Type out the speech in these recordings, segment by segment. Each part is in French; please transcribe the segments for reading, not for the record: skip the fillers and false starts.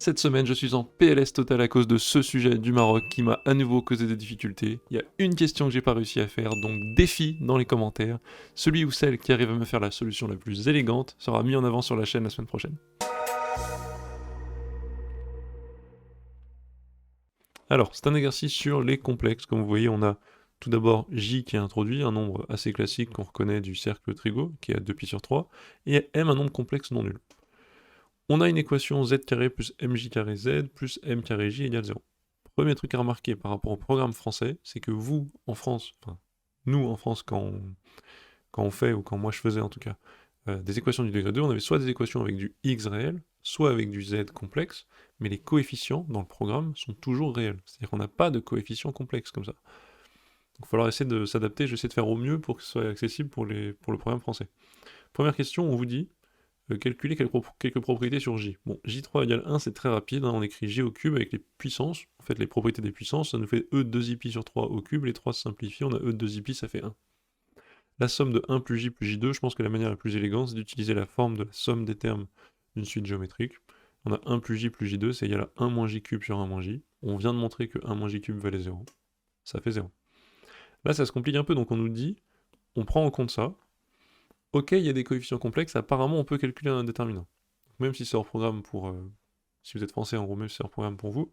Cette semaine, je suis en PLS total à cause de ce sujet du Maroc qui m'a à nouveau causé des difficultés. Il y a une question que j'ai pas réussi à faire, donc défi dans les commentaires. Celui ou celle qui arrive à me faire la solution la plus élégante sera mis en avant sur la chaîne la semaine prochaine. Alors, c'est un exercice sur les complexes. Comme vous voyez, on a tout d'abord J qui est introduit, un nombre assez classique qu'on reconnaît du cercle trigo, qui est à 2π sur 3, et M, un nombre complexe non nul. On a une équation z carré plus mj carré z plus m carré j égale 0. Premier truc à remarquer par rapport au programme français, c'est que vous, en France, enfin, nous en France, quand on fait, ou quand moi je faisais en tout cas, des équations du degré 2, on avait soit des équations avec du x réel, soit avec du z complexe, mais les coefficients dans le programme sont toujours réels. C'est-à-dire qu'on n'a pas de coefficients complexes comme ça. Donc il va falloir essayer de s'adapter, j'essaie de faire au mieux pour que ce soit accessible pour le programme français. Première question, on vous dit, calculer quelques propriétés sur J. Bon, J3 égale 1, c'est très rapide, hein, on écrit J au cube avec les puissances, en fait les propriétés des puissances, ça nous fait E de 2ip sur 3 au cube, les 3 se simplifient, on a E de 2ip, ça fait 1. La somme de 1 plus J plus J2, je pense que la manière la plus élégante, c'est d'utiliser la forme de la somme des termes d'une suite géométrique. On a 1 plus J plus J2, c'est égal à 1 moins J cube sur 1 moins J. On vient de montrer que 1 moins J cube valait 0. Ça fait 0. Là, ça se complique un peu, donc on nous dit, on prend en compte ça. Ok, il y a des coefficients complexes, apparemment on peut calculer un déterminant. Même si c'est hors programme pour... si vous êtes français, en gros, même si c'est hors programme pour vous,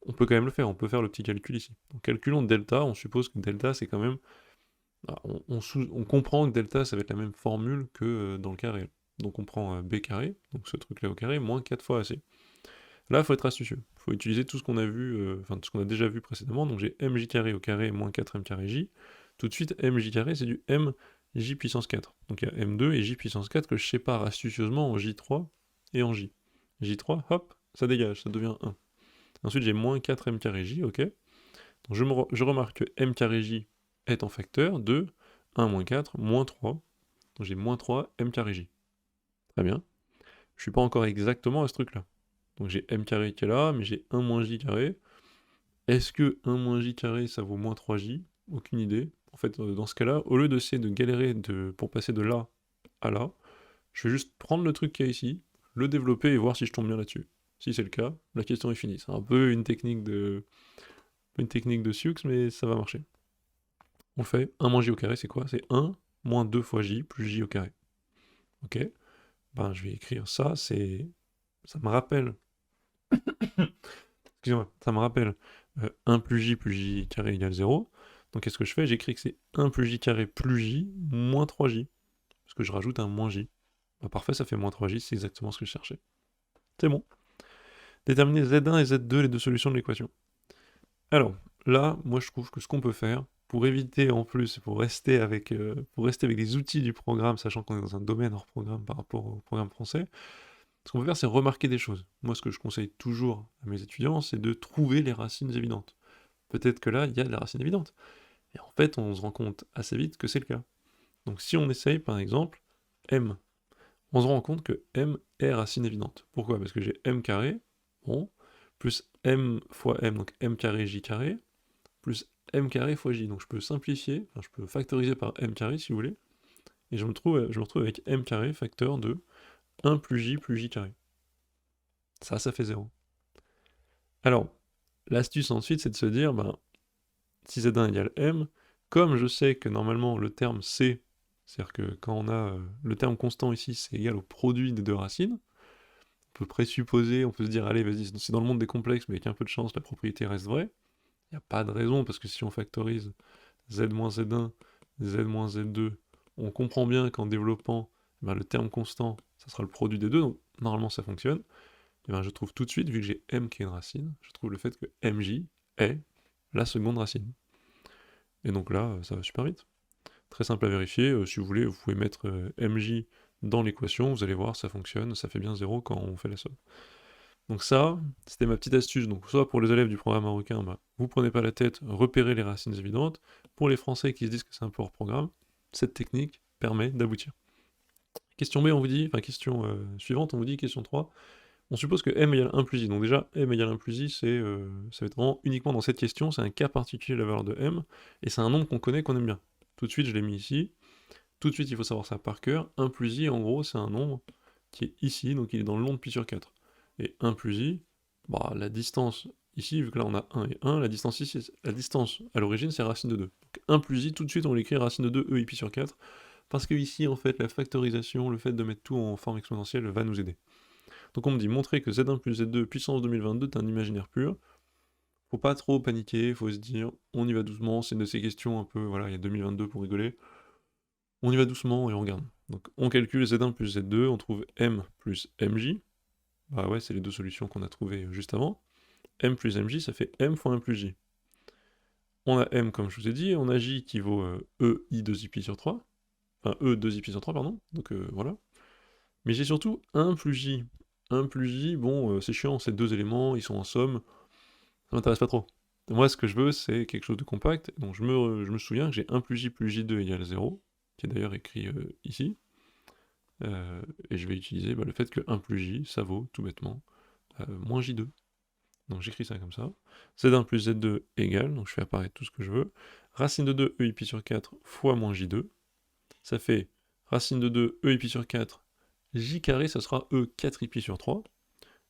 on peut quand même le faire, on peut faire le petit calcul ici. Donc calculons delta, on suppose que delta c'est quand même... on comprend que delta ça va être la même formule que dans le cas réel. Donc on prend b carré, donc ce truc là au carré, moins 4 fois ac. Là, il faut être astucieux. Il faut utiliser tout ce qu'on a vu, enfin tout ce qu'on a déjà vu précédemment. Donc j'ai mj carré au carré moins 4m carré j. Tout de suite, mj carré, c'est du mj puissance 4. Donc il y a m2 et j puissance 4 que je sépare astucieusement en j3 et en j. j3, hop, ça dégage, ça devient 1. Ensuite, j'ai moins 4m carré j, ok. Donc je remarque que m carré j est en facteur de 1 moins 4, moins 3. Donc j'ai moins 3 m carré j. Très bien. Je suis pas encore exactement à ce truc-là. Donc j'ai m carré qui est là, mais j'ai 1 moins j carré. Est-ce que 1 moins j carré ça vaut moins 3j? Aucune idée. En fait, dans ce cas-là, au lieu d'essayer de galérer pour passer de là à là, je vais juste prendre le truc qu'il y a ici, le développer et voir si je tombe bien là-dessus. Si c'est le cas, la question est finie. C'est un peu une technique de Sioux, mais ça va marcher. On le fait. 1 moins j au carré, c'est quoi? C'est 1 moins 2 fois j plus j au carré. Ok? Ben, je vais écrire ça, c'est... Ça me rappelle... Excusez-moi, ça me rappelle 1 plus j carré égale 0. Donc qu'est-ce que je fais? J'écris que c'est 1 plus j carré plus j moins 3j. Parce que je rajoute un moins j. Ben, parfait, ça fait moins 3j, c'est exactement ce que je cherchais. C'est bon. Déterminer z1 et z2, les deux solutions de l'équation. Alors, là, moi je trouve que ce qu'on peut faire, pour éviter en plus, pour rester avec les outils du programme, sachant qu'on est dans un domaine hors programme par rapport au programme français, ce qu'on peut faire, c'est remarquer des choses. Moi, ce que je conseille toujours à mes étudiants, c'est de trouver les racines évidentes. Peut-être que là, il y a des racines évidentes. Et en fait, on se rend compte assez vite que c'est le cas. Donc si on essaye, par exemple, m, on se rend compte que m est racine évidente. Pourquoi? Parce que j'ai m carré, bon, plus m fois m, donc m carré j carré, plus m carré fois j. Donc je peux simplifier, enfin, je peux factoriser par m carré si vous voulez, et je me retrouve avec m carré facteur de 1 plus j carré. Ça fait 0. Alors, l'astuce ensuite, c'est de se dire, ben, si z1 égale m, comme je sais que normalement le terme c, c'est-à-dire que quand on a le terme constant ici, c'est égal au produit des deux racines, on peut présupposer, on peut se dire, allez, vas-y, c'est dans le monde des complexes, mais avec un peu de chance, la propriété reste vraie. Il n'y a pas de raison, parce que si on factorise z-z1, z-z2, on comprend bien qu'en développant, ben, le terme constant, ça sera le produit des deux, donc normalement ça fonctionne. Et ben, je trouve tout de suite, vu que j'ai m qui est une racine, je trouve le fait que mj est la seconde racine. Et donc là, ça va super vite. Très simple à vérifier, si vous voulez, vous pouvez mettre mj dans l'équation, vous allez voir, ça fonctionne, ça fait bien 0 quand on fait la somme. Donc ça, c'était ma petite astuce. Donc soit pour les élèves du programme marocain, bah, vous prenez pas la tête, repérez les racines évidentes. Pour les Français qui se disent que c'est un peu hors programme, cette technique permet d'aboutir. Question B, on vous dit, enfin question suivante, on vous dit, question 3, on suppose que m égale 1 plus i. Donc déjà, m égale 1 plus i, ça va être vraiment uniquement dans cette question, c'est un cas particulier de la valeur de m, et c'est un nombre qu'on connaît, qu'on aime bien. Tout de suite, je l'ai mis ici. Tout de suite, il faut savoir ça par cœur. 1 plus i, en gros, c'est un nombre qui est ici, donc il est dans le long de pi sur 4. Et 1 plus i, bah, la distance ici, vu que là on a 1 et 1, la distance ici, la distance à l'origine c'est racine de 2. Donc 1 plus i, tout de suite on l'écrit racine de 2 e i pi sur 4, parce que ici en fait la factorisation, le fait de mettre tout en forme exponentielle va nous aider. Donc on me dit montrer que z1 plus z2 puissance 2022 est un imaginaire pur. Faut pas trop paniquer, faut se dire on y va doucement, c'est une de ces questions un peu, voilà, il y a 2022 pour rigoler. On y va doucement et on regarde. Donc on calcule z1 plus z2, on trouve m plus mj. Bah ouais, c'est les deux solutions qu'on a trouvées juste avant. M plus mj, ça fait m fois 1 plus j. On a m comme je vous ai dit, on a j qui vaut e i 2 i pi sur 3. Enfin e 2 i pi sur 3, pardon. Donc voilà. Mais j'ai surtout 1 plus j. 1 plus j, bon, c'est chiant, c'est deux éléments, ils sont en somme. Ça m'intéresse pas trop. Moi, ce que je veux, c'est quelque chose de compact. Donc je me souviens que j'ai 1 plus j2 égale 0, qui est d'ailleurs écrit ici. Et je vais utiliser le fait que 1 plus j, ça vaut, tout bêtement, moins j2. Donc j'écris ça comme ça. Z1 plus Z2 égale, donc je fais apparaître tout ce que je veux, racine de 2 e i pi sur 4 fois moins j2. Ça fait racine de 2 e i pi sur 4, j carré, ça sera e 4 i pi sur 3.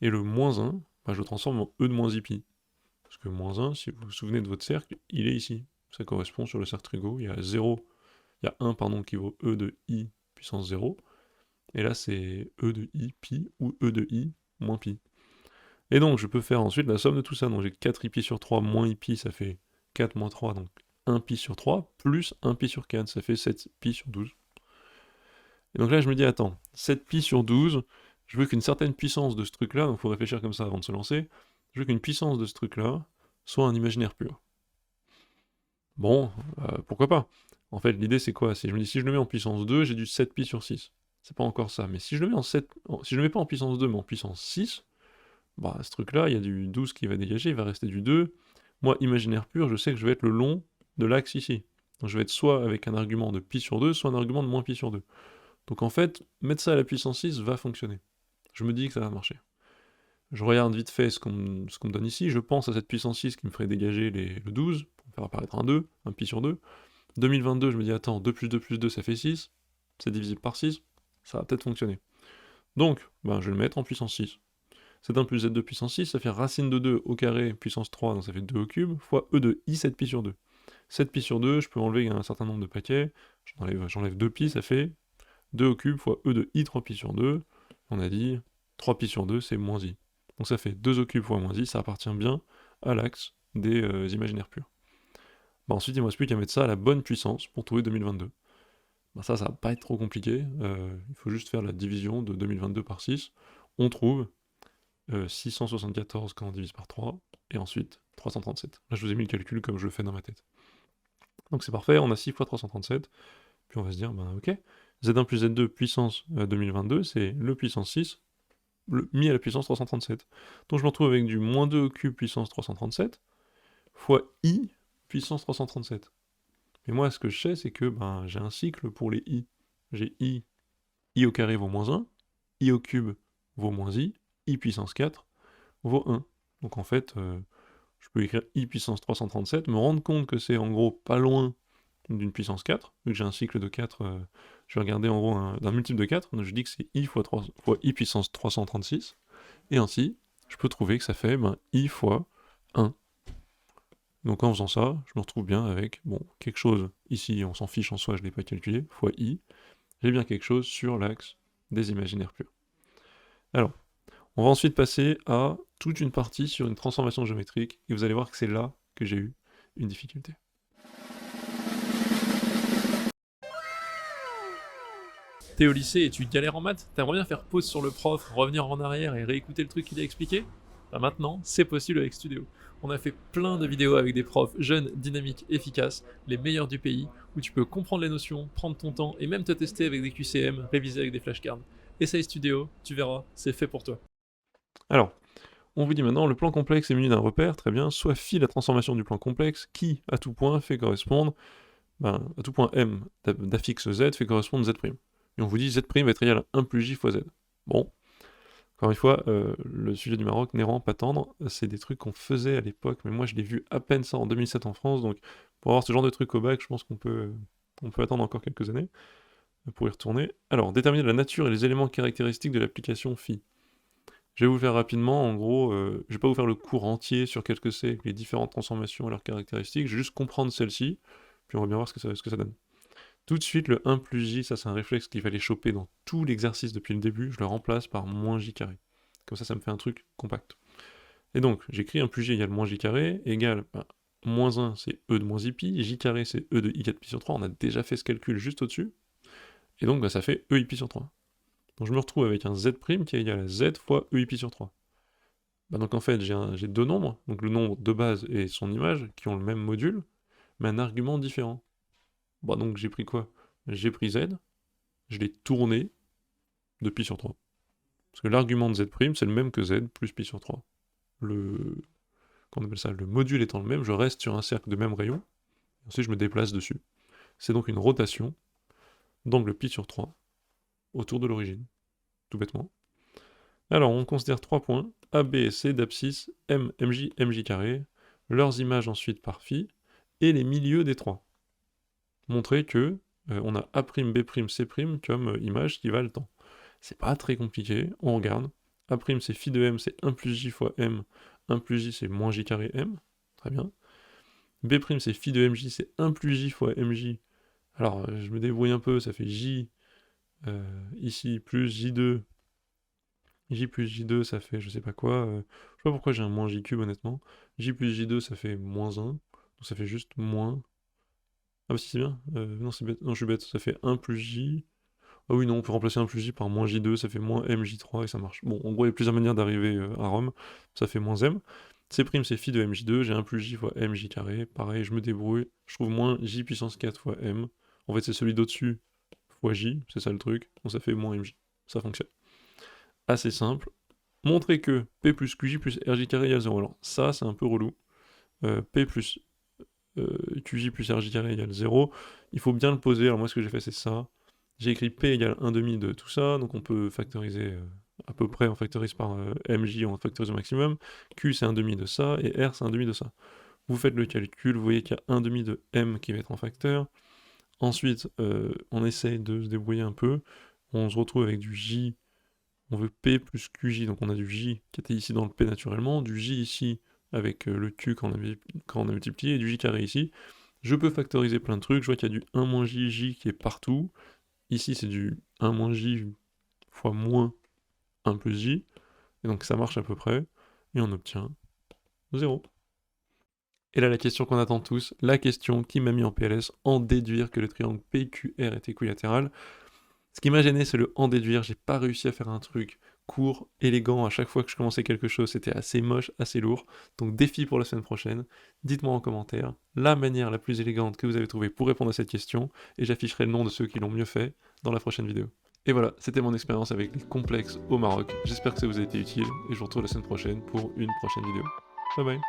Et le moins 1, je le transforme en e de moins i pi. Parce que moins 1, si vous vous souvenez de votre cercle, il est ici. Ça correspond sur le cercle Trigo, il y a 0, il y a 1 pardon, qui vaut e de i puissance 0. Et là c'est e de i pi ou e de i moins pi. Et donc je peux faire ensuite la somme de tout ça. Donc j'ai 4 i pi sur 3 moins i pi, ça fait 4 moins 3, donc 1 pi sur 3, plus 1 pi sur 4, ça fait 7 pi sur 12. Et donc là je me dis, attends, 7 pi sur 12, je veux qu'une certaine puissance de ce truc-là, donc il faut réfléchir comme ça avant de se lancer, je veux qu'une puissance de ce truc-là soit un imaginaire pur. Bon, pourquoi pas? En fait, l'idée c'est quoi? Si je me dis, si je le mets en puissance 2, j'ai du 7 pi sur 6. C'est pas encore ça, mais si je le mets si je le mets pas en puissance 2, mais en puissance 6, bah ce truc-là, il y a du 12 qui va dégager, il va rester du 2. Moi, imaginaire pur, je sais que je vais être le long de l'axe ici. Donc je vais être soit avec un argument de pi sur 2, soit un argument de moins pi sur 2. Donc en fait, mettre ça à la puissance 6 va fonctionner. Je me dis que ça va marcher. Je regarde vite fait ce qu'on me donne ici, je pense à cette puissance 6 qui me ferait dégager le 12, pour faire apparaître un 2, un pi sur 2. 2022, je me dis, attends, 2 plus 2 plus 2, ça fait 6, c'est divisible par 6, ça va peut-être fonctionner. Donc, je vais le mettre en puissance 6. Z1 plus Z2 puissance 6, ça fait racine de 2 au carré puissance 3, donc ça fait 2 au cube, fois E de I 7 pi sur 2. 7 pi sur 2, je peux enlever un certain nombre de paquets, j'enlève 2 pi, ça fait 2 au cube fois E de I 3 pi sur 2, on a dit 3 pi sur 2 c'est moins I. Donc ça fait 2 au cube fois moins I, ça appartient bien à l'axe des imaginaires purs. Ensuite il ne me reste plus qu'à mettre ça à la bonne puissance pour trouver 2022. Ça va pas être trop compliqué, il faut juste faire la division de 2022 par 6, on trouve 674 quand on divise par 3, et ensuite 337. Là je vous ai mis le calcul comme je le fais dans ma tête. Donc c'est parfait, on a 6 fois 337, puis on va se dire, ok, Z1 plus Z2 puissance 2022, c'est le puissance 6, mis à la puissance 337. Donc je me retrouve avec du moins 2 au cube puissance 337, fois I puissance 337. Mais moi ce que je sais, c'est que j'ai un cycle pour les I. J'ai I au carré vaut moins 1, I au cube vaut moins I puissance 4 vaut 1. Donc en fait, je peux écrire I puissance 337, me rendre compte que c'est en gros pas loin d'une puissance 4, vu que j'ai un cycle de 4, je vais regarder en gros d'un multiple de 4, donc je dis que c'est I fois I puissance 336, et ainsi, je peux trouver que ça fait I fois 1. Donc en faisant ça, je me retrouve bien avec, quelque chose, ici on s'en fiche en soi, je ne l'ai pas calculé, fois I, j'ai bien quelque chose sur l'axe des imaginaires purs. Alors, on va ensuite passer à toute une partie sur une transformation géométrique, et vous allez voir que c'est là que j'ai eu une difficulté. T'es au lycée et tu galères en maths, t'aimerais bien faire pause sur le prof, revenir en arrière et réécouter le truc qu'il a expliqué? Maintenant, c'est possible avec Studio. On a fait plein de vidéos avec des profs jeunes, dynamiques, efficaces, les meilleurs du pays, où tu peux comprendre les notions, prendre ton temps et même te tester avec des QCM, réviser avec des flashcards. Essaye Studio, tu verras, c'est fait pour toi. Alors, on vous dit maintenant, le plan complexe est muni d'un repère, très bien, soit phi la transformation du plan complexe, qui, à tout point, fait correspondre, à tout point m d'affixe z fait correspondre z'. Et on vous dit z' va être égal à 1 plus j fois z. Bon, encore une fois, le sujet du Maroc n'est vraiment pas tendre, c'est des trucs qu'on faisait à l'époque, mais moi je l'ai vu à peine ça en 2007 en France, donc pour avoir ce genre de truc au bac, je pense qu'on peut attendre encore quelques années pour y retourner. Alors, déterminer la nature et les éléments caractéristiques de l'application phi. Je vais vous le faire rapidement, en gros, je vais pas vous faire le cours entier sur qu'est-ce que c'est, les différentes transformations et leurs caractéristiques, je vais juste comprendre celle-ci, puis on va bien voir ce que ça donne. Tout de suite, le 1 plus j, ça c'est un réflexe qu'il fallait choper dans tout l'exercice depuis le début, je le remplace par moins j carré. Comme ça me fait un truc compact. Et donc, j'écris 1 plus j égale moins j carré, égale, moins 1 c'est e de moins ipi, j carré c'est e de i 4 pi sur 3, on a déjà fait ce calcul juste au-dessus, et donc ça fait e pi sur 3. Donc je me retrouve avec un z' qui est égal à z fois e pi sur 3. Donc en fait, j'ai deux nombres, donc le nombre de base et son image, qui ont le même module, mais un argument différent. Donc j'ai pris quoi? J'ai pris z, je l'ai tourné de pi sur 3. Parce que l'argument de z', c'est le même que z plus pi sur 3. Le module étant le même, je reste sur un cercle de même rayon, et ensuite je me déplace dessus. C'est donc une rotation d'angle pi sur 3 autour de l'origine, tout bêtement. Alors, on considère 3 points, A, B et C d'abscisse M, MJ, MJ carré, leurs images ensuite par phi, et les milieux des 3. Montrer que on a A', B', C' comme image qui valent tant. C'est pas très compliqué, on regarde. A' c'est phi de M, c'est 1 plus J fois M, 1 plus J c'est moins J carré M, très bien. B' c'est phi de MJ, c'est 1 plus J fois MJ. Alors, je me débrouille un peu, ça fait J ici plus J2. J plus J2 ça fait je sais pas quoi, je sais pas pourquoi j'ai un moins J cube honnêtement. J plus J2 ça fait moins 1, donc ça fait juste moins... Ah bah si c'est bien, non c'est bête, non je suis bête, ça fait 1 plus J... Ah oui non, on peut remplacer 1 plus J par moins J2, ça fait moins MJ3 et ça marche. Bon, en gros il y a plusieurs manières d'arriver à Rome, ça fait moins M. C' c'est phi de MJ2, j'ai 1 plus J fois MJ carré, pareil je me débrouille, je trouve moins J puissance 4 fois M. En fait c'est celui d'au-dessus fois J, c'est ça le truc, donc ça fait moins MJ, ça fonctionne. Assez simple. Montrer que P plus QJ plus RJ carré égale 0. Alors ça, c'est un peu relou. P plus QJ plus RJ carré égale 0. Il faut bien le poser. Alors moi, ce que j'ai fait, c'est ça. J'ai écrit P égale 1/2 de tout ça. Donc on peut factoriser à peu près. On factorise par MJ, on factorise au maximum. Q, c'est 1/2 de ça. Et R, c'est 1/2 de ça. Vous faites le calcul. Vous voyez qu'il y a 1/2 de M qui va être en facteur. Ensuite, on essaye de se débrouiller un peu. On se retrouve avec du J. On veut P plus QJ, donc on a du J qui était ici dans le P naturellement, du J ici avec le Q quand on a multiplié, et du J carré ici. Je peux factoriser plein de trucs, je vois qu'il y a du 1 moins J qui est partout. Ici c'est du 1 moins J fois moins 1 plus J, et donc ça marche à peu près, et on obtient 0. Et là la question qu'on attend tous, la question qui m'a mis en PLS, en déduire que le triangle PQR est équilatéral. Ce qui m'a gêné, c'est le en déduire. J'ai pas réussi à faire un truc court, élégant. À chaque fois que je commençais quelque chose, c'était assez moche, assez lourd. Donc défi pour la semaine prochaine. Dites-moi en commentaire la manière la plus élégante que vous avez trouvée pour répondre à cette question, et j'afficherai le nom de ceux qui l'ont mieux fait dans la prochaine vidéo. Et voilà, c'était mon expérience avec les complexes au Maroc. J'espère que ça vous a été utile, et je vous retrouve la semaine prochaine pour une prochaine vidéo. Bye bye.